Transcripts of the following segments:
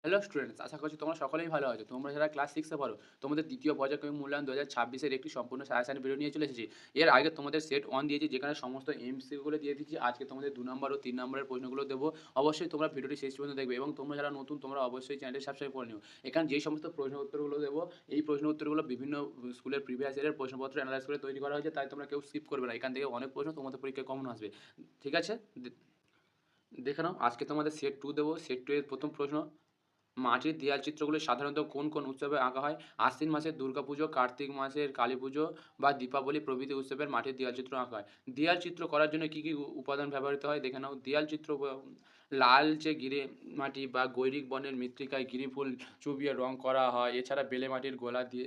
Hello students, আশা করছি তোমরা সকলেই ভালো আছো। তোমরা যারা ক্লাস 6 এ পড়ো, তোমাদের দ্বিতীয় পর্যায়ক্রমিক মূল্যায়ন ২০২৬ এর একটি সম্পূর্ণ সাজেশন ভিডিও নিয়ে চলে এসেছি। এর আগে তোমাদের সেট 1 দিয়েছি, যেখানে সমস্ত এমসিকিউ গুলো দিয়ে দিচ্ছি। আজকে তোমাদের ২ নম্বর ও ৩ নম্বরের প্রশ্নগুলো দেবো। অবশ্যই তোমরা ভিডিওটি শেষ পর্যন্ত দেখবে এবং তোমরা যারা নতুন, তোমরা অবশ্যই চ্যানেলটি সাবস্ক্রাইব করে নিও। এখানে যেই সমস্ত প্রশ্ন উত্তরগুলো দেবো, এই প্রশ্ন উত্তরগুলো বিভিন্ন স্কুলের প্রিভিয়াস ইয়ারের প্রশ্নপত্র এনালাইজ করে তৈরি করা হয়েছে, তাই তোমরা কেউ স্কিপ করবে না। এখান থেকে অনেক প্রশ্ন তোমাদের পরীক্ষায় কমন আসবে। ঠিক আছে? দেখে নাও, আজকে তোমাদের সেট 2 দেবো। সেট 2 এর প্রথম প্রশ্ন: মাটির দেয়াল চিত্রগুলি সাধারণত কোন কোন উৎসবে আঁকা হয়? আশ্বিন মাসের দুর্গাপুজো, কার্তিক মাসের কালীপুজো বা দীপাবলি প্রভৃতি উৎসবের মাটির দেয়াল চিত্র আঁকা হয়। দেয়াল চিত্র করার জন্য কী কী উপাদান ব্যবহৃত হয় দেখে নাও। দেয়াল চিত্র লালচে গিরে মাটি বা গৈরিক বর্ণের মৃত্তিকায় গিরিফুল চুবিয়ে রং করা হয়। এছাড়া বেলে মাটির গোলা দিয়ে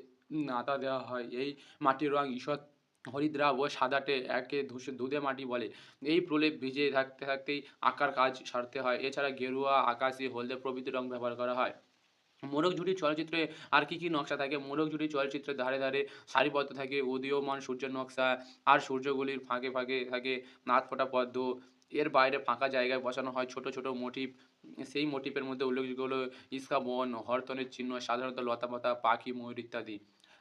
নাতা দেওয়া হয়। এই মাটির রং ঈষৎ হরিদ্রা ও সাদাটে একে ধুঁধে মাটি বলে। এই প্রলেপ ভিজে থাকতে থাকতেই আঁকার কাজ সারতে হয়। এছাড়া গেরুয়া, আকাশি, হলদে প্রভৃতি রং ব্যবহার করা হয়। মোড়ক-ঝুড়ি চলচ্চিত্রে আর কী কী নকশা থাকে? মোড়ক-ঝুড়ি চলচ্চিত্রের ধারে ধারে সারিবদ্ধ থাকে উদীয়মান সূর্যের নকশা, আর সূর্যগুলির ফাঁকে ফাঁকে থাকে নাদফোঁটা পদ্ম। এর বাইরে ফাঁকা জায়গায় বসানো হয় ছোট ছোট মোটিফ। সেই মোটিফের মধ্যে উল্লেখযোগ্য হলো ইস্কাবন, হরতনের চিহ্ন, সাধারণত লতাপাতা, পাখি, ময়ূর ইত্যাদি।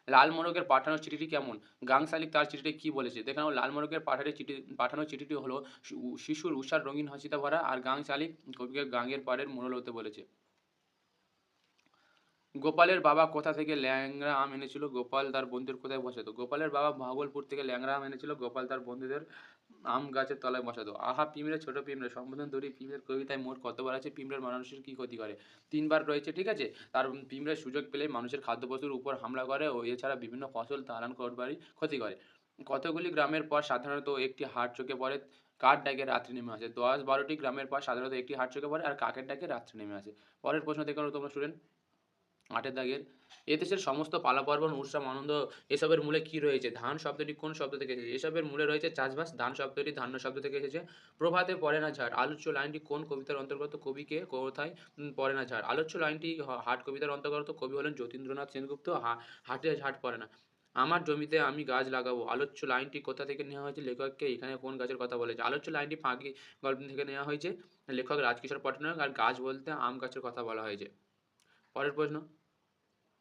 লাল মোরগের পাঠানো চিঠিটি কেমন? গাংসালিক তার চিঠিতে কী বলেছে? দেখে নাও, লাল মোরগের পাঠানো চিঠিটি হলো শিশুর উষার রঙিন হাসিতে ভরা, আর গাংসালিক কবিকে গাঙের পাড়ের মোড়ল হতে বলেছে। গোপালের বাবা কোথা থেকে ল্যাংড়া আম এনেছিল? গোপাল তার বন্ধুদের কোথায় বসাতো? গোপালের বাবা ভাগলপুর থেকে ল্যাংড়া আম এনেছিল। গোপাল তার বন্ধুদের আম গাছের তলায় বসাতো। আহা পিঁমড়ে ছোট পিঁমড়ে সম্বোধন তৈরি পিঁমড়ের কবিতায় মোট কতবার আছে? পিঁমড়ের মানুষের কী ক্ষতি করে? ৩ বার রয়েছে, ঠিক আছে? তার পিঁমড়ে সুযোগ পেলেই মানুষের খাদ্যবস্তুর উপর হামলা করে ও এছাড়া বিভিন্ন ফসল তাড়ান করবারই ক্ষতি করে। কতগুলি গ্রামের পর সাধারণত একটি হাট চোখে পড়ে? কার ডাকে রাত্রি নেমে আসে? ১০-১২টি গ্রামের পর সাধারণত একটি হাট চোখে পড়ে আর কাকের ডাকে রাত্রি নেমে আসে। পরের প্রশ্ন দেখে নাও তোমরা স্টুডেন্ট, ৮ দাগের। এদেশের সমস্ত পালা-পার্বণ, উৎসব, আনন্দ এসবের মূলে কী রয়েছে? ধান শব্দটি কোন শব্দ থেকে এসেছে? এসবের মূলে রয়েছে চাষবাস। ধান শব্দটি ধান্য শব্দ থেকে এসেছে। প্রভাতে পড়ে না ঝাড় আলোচ্য লাইনটি কোন কবিতার অন্তর্গত? কবি কে? কোথায় পড়ে না ঝাড়? আলোচ্য লাইনটি হাট কবিতার অন্তর্গত। কবি হলেন যতীন্দ্রনাথ সেনগুপ্ত। হাটে ঝাড় পড়ে না। আমার জমিতে আমি গাছ লাগাবো। আলোচ্য লাইনটি কোথা থেকে নেওয়া হয়েছে? লেখককে এখানে কোন গাছের কথা বলেছে? আলোচ্য লাইনটি ফাঁকি গল্প থেকে নেওয়া হয়েছে। লেখক রাজকিশোর পটনায়ক, আর গাছ বলতে আম গাছের কথা বলা হয়েছে। পরের প্রশ্ন: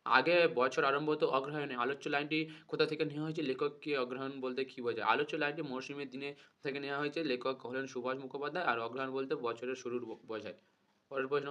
আগে বছর আরম্ভ হতো অগ্রহায়ণে। আলোচ্য লাইনটি কোথা থেকে নেওয়া হয়েছে? লেখককে অগ্রহায়ণ বলতে কী বোঝায়? আলোচ্য লাইনটি মৌসুমীর দিনে থেকে নেওয়া হয়েছে। লেখক হলেন সুভাষ মুখোপাধ্যায়, আর অগ্রহায়ণ বলতে বছরের শুরুর বোঝায়। পরের প্রশ্ন: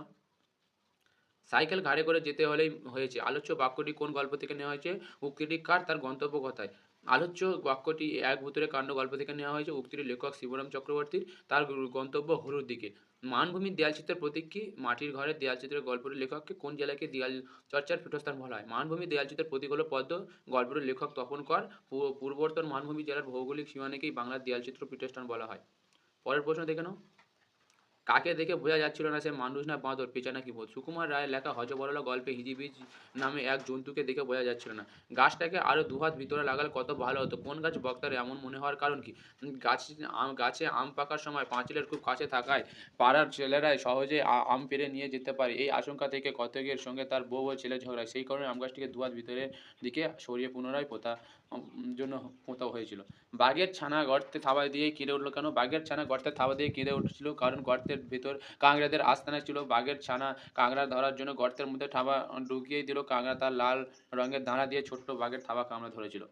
সাইকেল ঘাড়ে করে যেতে হলেই হয়েছে। আলোচ্য বাক্যটি কোন গল্প থেকে নেওয়া হয়েছে? উক্তিটি কার? তার গন্তব্য কোথায়? আলোচ্য বাক্যটি এক ভূতুড়ে কাণ্ড গল্প থেকে নেওয়া হয়েছে। উক্তিটির লেখক শিবরাম চক্রবর্তীর। তার গন্তব্য হলুর দিকে। মানভূমির দেয়ালচিত্রের প্রতীক কি? মাটির ঘরের দেয়ালচিত্রের গল্পটির লেখককে কোন জেলাকে দেয়াল চর্চার পীঠস্থান বলা হয়? মানভূমির দেয়ালচিত্রের প্রতীক হলো পদ্ম। গল্পটির লেখক তপন কর। পূর্বর্তন মানভূমি জেলার ভৌগোলিক সীমানাকেই বাংলার দেয়ালচিত্র পীঠস্থান বলা হয়। পরের প্রশ্ন দেখে নাও। কাকে দেখে বোঝা যাচ্ছিল না সে মানুষ না বাঁদর, পেঁচা নাকি ভূত? সুকুমার রায়ের লেখা হযবরল গল্পে হিজিবিজ নামে এক জন্তুকে দেখে বোঝা যাচ্ছিল না। গাছটাকে আরও দুহাত ভিতরে লাগালে কত ভালো হতো। কোন গাছ বক্তার এমন মনে হওয়ার কারণ কি? গাছে আম পাকার সময় পাঁচিলের খুব কাছে থাকায় পাড়ার ছেলেরাই সহজে আম পেড়ে নিয়ে যেতে পারে, এই আশঙ্কা থেকে কতকের সঙ্গে তার বউ ও ছেলে ঝগড়ায়। সেই কারণে আম গাছটিকে দুহাত ভিতরের দিকে সরিয়ে পুনরায় জন্য পোঁতা হয়েছিল। বাঘের ছানা গর্তে থাবা দিয়ে কেঁদে উঠল কেন? বাঘের ছানা গর্তে থাবা দিয়ে কেঁদে উঠছিল কারণ গর্তের ভেতর কাঁকড়াদের আস্তানা ছিল। বাঘের ছানা কাঁকড়া ধরার জন্য গর্তের মধ্যে থাবা ঢুকিয়ে দিল। কাঁকড়া তার লাল রঙের দানা দিয়ে ছোট্ট বাঘের থাবা কামড়ে ধরেছিল।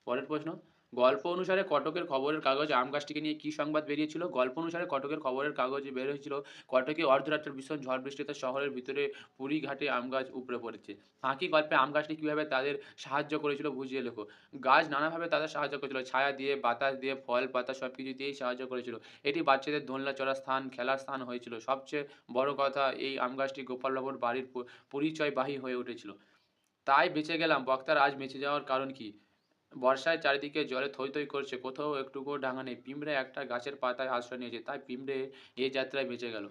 পরের প্রশ্ন: গল্প অনুসারে কটকের খবরের কাগজে আম গাছটিকে নিয়ে কী সংবাদ বেরিয়েছিল? গল্প অনুসারে কটকের খবরের কাগজে বের হয়েছিল কটকে অর্ধরাত্রে ভীষণ ঝড় বৃষ্টিতে শহরের ভিতরে পুরী ঘাটে আম গাছ উপড়ে পড়েছে। ফাঁকি গল্পে আম গাছটি কীভাবে তাদের সাহায্য করেছিল বুঝিয়ে লেখো। গাছ নানাভাবে তাদের সাহায্য করেছিল। ছায়া দিয়ে, বাতাস দিয়ে, ফল পাতা সব কিছু দিয়েই সাহায্য করেছিল। এটি বাচ্চাদের দোলনা চড়ার স্থান, খেলার স্থান হয়েছিল। সবচেয়ে বড় কথা, এই আম গাছটি গোপালবাবুর বাড়ির পরিচয়বাহী হয়ে উঠেছিল। তাই বেঁচে গেলাম বক্তার আজ বেঁচে যাওয়ার কারণ কি? বর্ষায় চারিদিকে জলে থই থই করছে, কোথাও একটুকুও ডাঙা নেই। পিঁমড়ে একটা গাছের পাতায় আশ্রয় নিয়েছে, তাই পিঁমড়ে এ যাত্রায় বেঁচে গেল।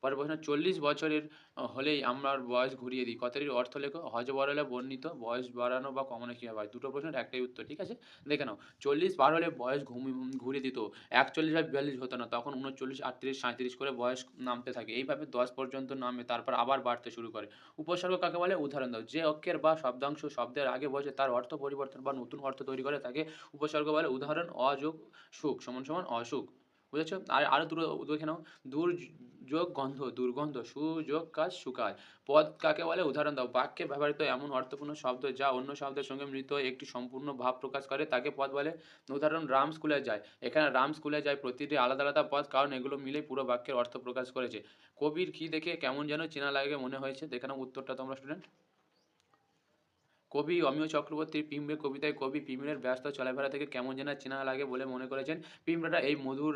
পরের প্রশ্ন: ৪০ বছরের হলেই আমার বয়স ঘুরিয়ে দিই কথাটির অর্থ লেখো। হযবরলে বর্ণিত বয়স বাড়ানো বা কমানো কীভাবে হয়? দুটো প্রশ্নের একটাই উত্তর, ঠিক আছে? দেখে নাও। ৪০ পার হলে বয়স ঘুরিয়ে দিত। ৪১ বা ৪২ হতো না, তখন ৩৯, ৩৮, ৩৭ করে বয়স নামতে থাকে। এইভাবে ১০ পর্যন্ত নামে, তারপর আবার বাড়তে শুরু করে। উপসর্গ কাকে বলে? উদাহরণ দাও। যে অক্ষর বা শব্দাংশ শব্দের আগে বসে তার অর্থ পরিবর্তন বা নতুন অর্থ তৈরি করে তাকে উপসর্গ বলে। উদাহরণ: অ যোগ সুখ সমান সমান অসুখ। বুঝেছ? আর আরো দুটো দেখে নাও। দূর যোগ গন্ধ, দুর্গন্ধ, সু যোগ কাজ, সুকাজ। পদ কাকে বলে? উদাহরণ দাও। বাক্যে ব্যবহৃত এমন অর্থপূর্ণ শব্দ যা অন্য শব্দের সঙ্গে মিলিত হয়ে একটি সম্পূর্ণ ভাব প্রকাশ করে তাকে পদ বলে। উদাহরণ রাম স্কুলে যায়। এখানে রাম স্কুলে যায় প্রতিটি আলাদা, আলাদা পদ কারণ এগুলো মিলেই পুরো বাক্যের অর্থ প্রকাশ করেছে। কবির কি দেখে কেমন যেন চেনা লাগে মনে হয়েছে? দেখে নাও উত্তরটা তোমরা স্টুডেন্ট। কবি অমিয় চক্রবর্তীর পিঁপড়ে কবিতায় কবি পিঁপড়ের ব্যস্ত চলাফেরা থেকে কেমন যেন চেনা লাগে বলে মনে করেছেন। পিঁপড়াটা এই মধুর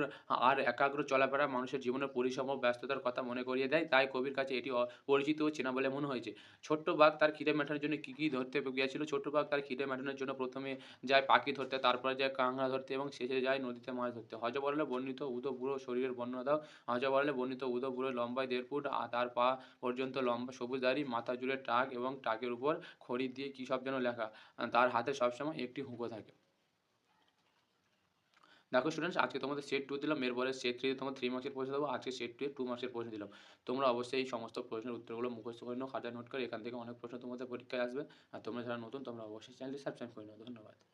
আর একাগ্র চলাফেরা মানুষের জীবনের পরিশ্রম ও ব্যস্ততার কথা মনে করিয়ে দেয়। তাই কবির কাছে এটি পরিচিত ও চেনা বলে মনে হয়েছে। ছোট্ট বাঘ তার খিদে মেটানোর জন্য কী, কী ধরতে গিয়েছিল? ছোট্ট বাঘ তার খিদে মেটানোর জন্য ১ম এ যায় পাখি ধরতে, তারপরে যায় কাঁকড়া ধরতে এবং শেষে যায় নদীতে মাছ ধরতে। হযবরলে বর্ণিত উদো বুড়ো শরীরের বর্ণনা দাও। হযবরলে বর্ণিত উদো বুড়ো লম্বায় ১.৫ ফুট, তার পা পর্যন্ত লম্বা, সবুজ দাড়ি, মাথা জুড়ে টাক এবং টাকের উপর খড়ি দিয়ে কী সব যেন লেখা। তার হাতে সবসময় একটি হুঁকো থাকে। দেখো স্টুডেন্টস, আজকে তোমাদের সেট 2 দিলাম, এরপরে সেট 3 তে তোমাদের 3 মার্কসের প্রশ্ন দেবো। আজকে সেট 2 এর 2 মার্কসের প্রশ্ন দিলাম। তোমরা অবশ্যই এই সমস্ত প্রশ্নের উত্তরগুলো মুখস্থ করে নাও, খাতায় নোট করে। এখান থেকে অনেক প্রশ্ন তোমাদের পরীক্ষায় আসবে। আর তোমরা যারা নতুন তোমরা অবশ্যই চ্যানেলটি সাবস্ক্রাইব করে নাও। ধন্যবাদ।